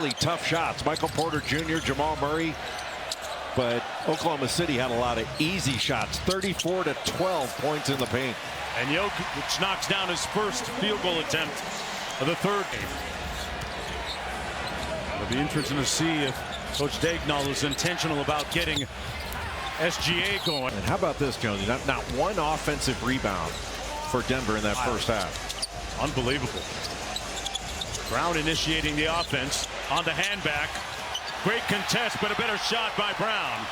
Really tough shots. Michael Porter Jr., Jamal Murray. But Oklahoma City had a lot of easy shots. 34-12 points in the paint. And Jokic knocks down his first field goal attempt of the third game. It'll be interesting to see if Coach Daigneault is intentional about getting SGA going. And how about this, Jonesy? Not one offensive rebound for Denver in that first half. Unbelievable. Brown initiating the offense on the handback. Great contest, but a better shot by Brown.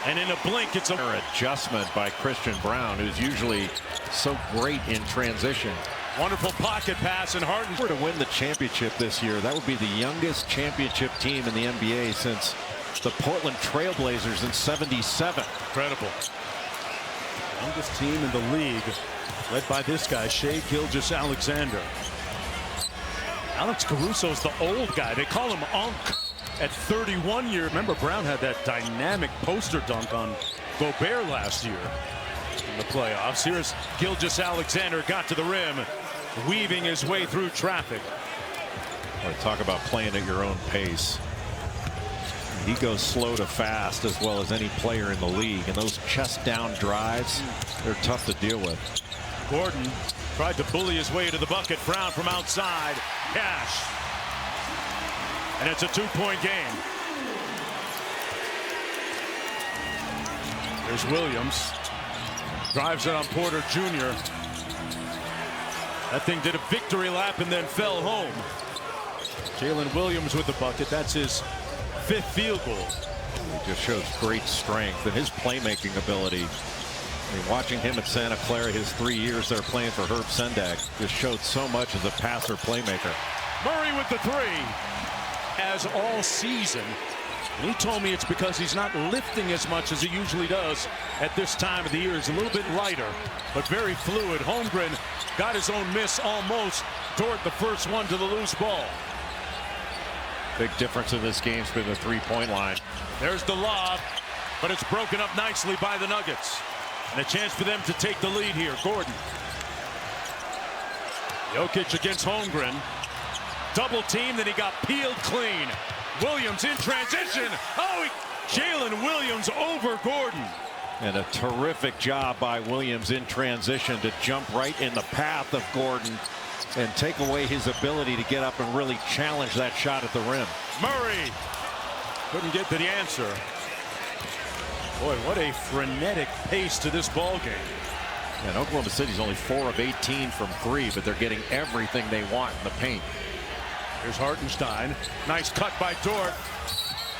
And in a blink, it's a adjustment by Christian Brown, who's usually so great in transition. Wonderful pocket pass, and Harden. To win the championship this year, that would be the youngest championship team in the NBA since the Portland Trail Blazers in '77. Incredible. Youngest team in the league, led by this guy, Shai Gilgeous-Alexander. Alex Caruso's the old guy. They call him Unk at 31 years. Remember, Brown had that dynamic poster dunk on Gobert last year in the playoffs. Here's Gilgeous-Alexander, got to the rim, weaving his way through traffic. Talk about playing at your own pace. He goes slow to fast as well as any player in the league. And those chest down drives, they're tough to deal with. Gordon tried to bully his way to the bucket. Brown from outside. Cash. And it's a two-point game. There's Williams. Drives it on Porter Jr. That thing did a victory lap and then fell home. Jalen Williams with the bucket. That's his fifth field goal. He just shows great strength and his playmaking ability. I mean, watching him at Santa Clara his 3 years there playing for Herb Sendak just showed so much as a passer playmaker. Murray with the three. As all season. And he told me it's because he's not lifting as much as he usually does at this time of the year. He's a little bit lighter, but very fluid. Holmgren got his own miss almost toward the first one to the loose ball. Big difference in this game's been the three-point line. There's the lob, but it's broken up nicely by the Nuggets. And a chance for them to take the lead here. Gordon. Jokic against Holmgren. Double team, then he got peeled clean. Williams in transition. Oh, Jalen Williams over Gordon. And a terrific job by Williams in transition to jump right in the path of Gordon and take away his ability to get up and really challenge that shot at the rim. Murray couldn't get to the answer. Boy, what a frenetic pace to this ball game. And Oklahoma City's only 4 of 18 from 3, but they're getting everything they want in the paint. Here's Hartenstein. Nice cut by Dort.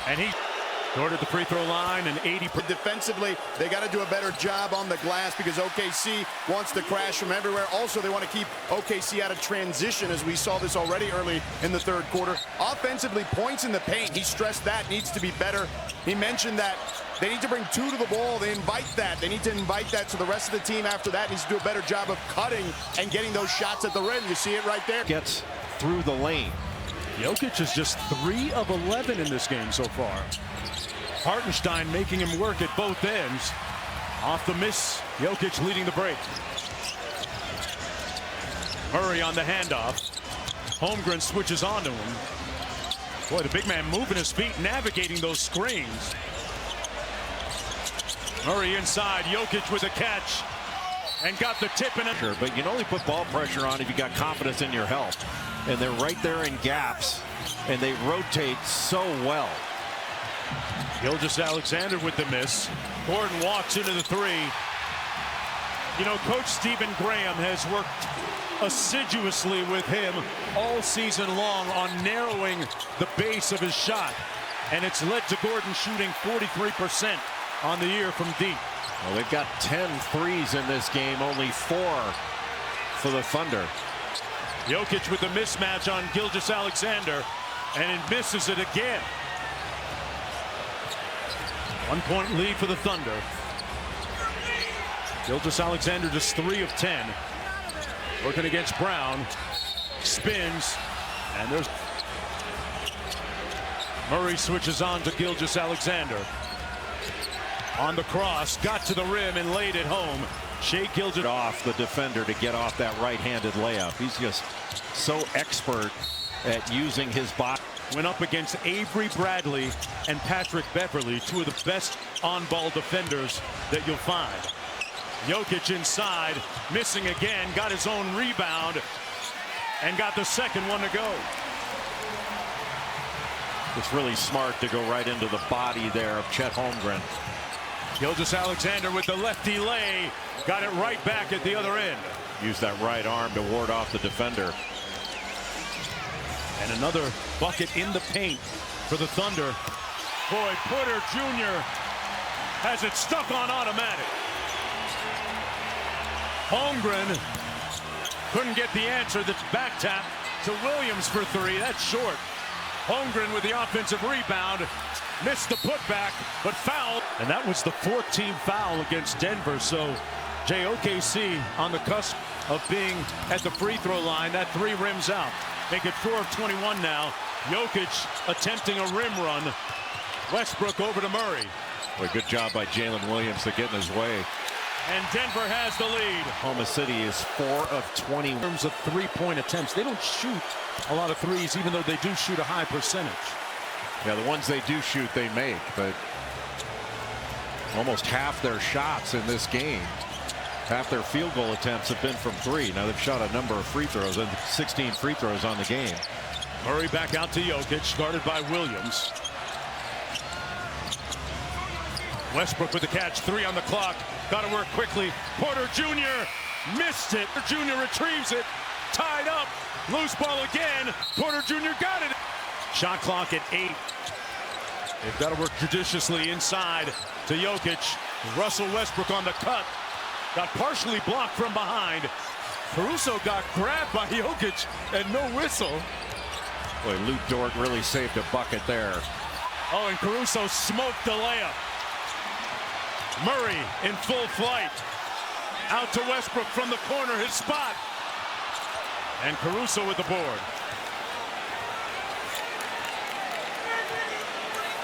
And Dort at the free throw line, and 80. Defensively, they got to do a better job on the glass because OKC wants to crash from everywhere. Also, they want to keep OKC out of transition, as we saw this already early in the third quarter. Offensively, points in the paint. He stressed that needs to be better. He mentioned that they need to bring two to the ball. They invite that. They need to invite that. So the rest of the team after that needs to do a better job of cutting and getting those shots at the rim. You see it right there. Gets through the lane. Jokic is just 3 of 11 in this game so far. Hartenstein making him work at both ends. Off the miss, Jokic leading the break. Murray on the handoff. Holmgren switches onto him. Boy, the big man moving his feet, navigating those screens. Murray inside, Jokic with a catch. And got the tip in it. Sure, but you can only put ball pressure on if you got confidence in your health. And they're right there in gaps, and they rotate so well. Gilgeous-Alexander with the miss. Gordon walks into the three. You know, Coach Stephen Graham has worked assiduously with him all season long on narrowing the base of his shot. And it's led to Gordon shooting 43% on the year from deep. Well, they've got 10 threes in this game, only 4 for the Thunder. Jokic with the mismatch on Gilgeous-Alexander, and it misses it again. 1-point lead for the Thunder. Gilgeous-Alexander just 3 of 10. Working against Brown. Spins, and there's Murray switches on to Gilgeous-Alexander. On the cross, got to the rim and laid it home. Shai Gilgeous off the defender to get off that right-handed layup. He's just so expert at using his body. went up against Avery Bradley and Patrick Beverly, two of the best on-ball defenders that you'll find. Jokic inside, missing again, got his own rebound, and got the second one to go. It's really smart to go right into the body there of Chet Holmgren. Gilgeous-Alexander with the lefty lay, got it right back at the other end. Use that right arm to ward off the defender. And another bucket in the paint for the Thunder. Boy, Porter Jr. has it stuck on automatic. Holmgren couldn't get the answer. That's back tap to Williams for three. That's short. Holmgren with the offensive rebound. Missed the putback, but fouled. And that was the 14th foul against Denver. So OKC on the cusp of being at the free throw line. That three rims out. Make it 4 of 21 now. Jokic attempting a rim run. Westbrook over to Murray. Well, good job by Jalen Williams to get in his way. And Denver has the lead. Oklahoma City is 4 of 20. In terms of three-point attempts, they don't shoot a lot of threes, even though they do shoot a high percentage. Yeah, the ones they do shoot, they make, but almost half their shots in this game, half their field goal attempts have been from three. Now they've shot a number of free throws, and 16 free throws on the game. Murray back out to Jokic, guarded by Williams. Westbrook with the catch, 3 on the clock. Got to work quickly. Porter Jr. missed it. Porter Jr. retrieves it. Tied up. Loose ball again. Porter Jr. got it. Shot clock at 8. They've got to work judiciously inside to Jokic. Russell Westbrook on the cut. Got partially blocked from behind. Caruso got grabbed by Jokic and no whistle. Boy, Luke Dort really saved a bucket there. Oh, and Caruso smoked the layup. Murray in full flight. Out to Westbrook from the corner, his spot. And Caruso with the board.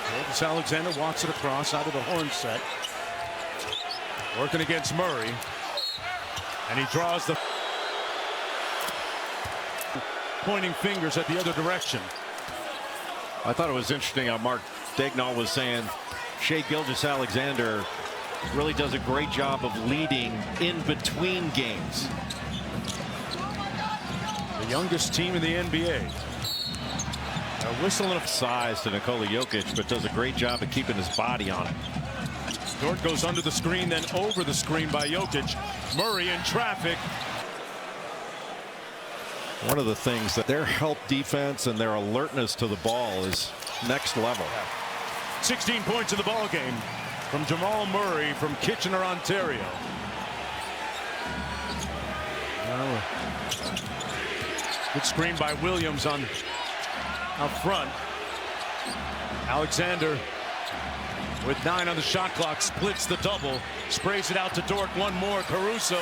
Gilgeous-Alexander walks it across out of the horn set. Working against Murray. And he draws the pointing fingers at the other direction. I thought it was interesting how Mark Daigneault was saying Shai Gilgeous-Alexander really does a great job of leading in between games. The youngest team in the NBA. A whistle and a size to Nikola Jokic, but does a great job of keeping his body on it. Dort goes under the screen, then over the screen by Jokic. Murray in traffic. One of the things that their help defense and their alertness to the ball is next level. 16 points in the ball game from Jamal Murray from Kitchener, Ontario. Good screen by Williams on out front. Alexander with 9 on the shot clock, splits the double, sprays it out to Dort. One more. Caruso,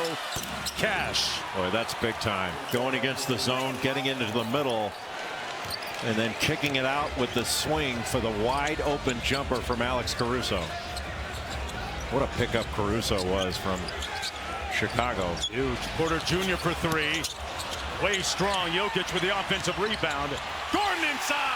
cash. Boy, that's big time. Going against the zone, getting into the middle, and then kicking it out with the swing for the wide open jumper from Alex Caruso. What a pickup Caruso was from Chicago. Huge. Porter Jr. for 3. Way strong. Jokic with the offensive rebound. Gordon inside.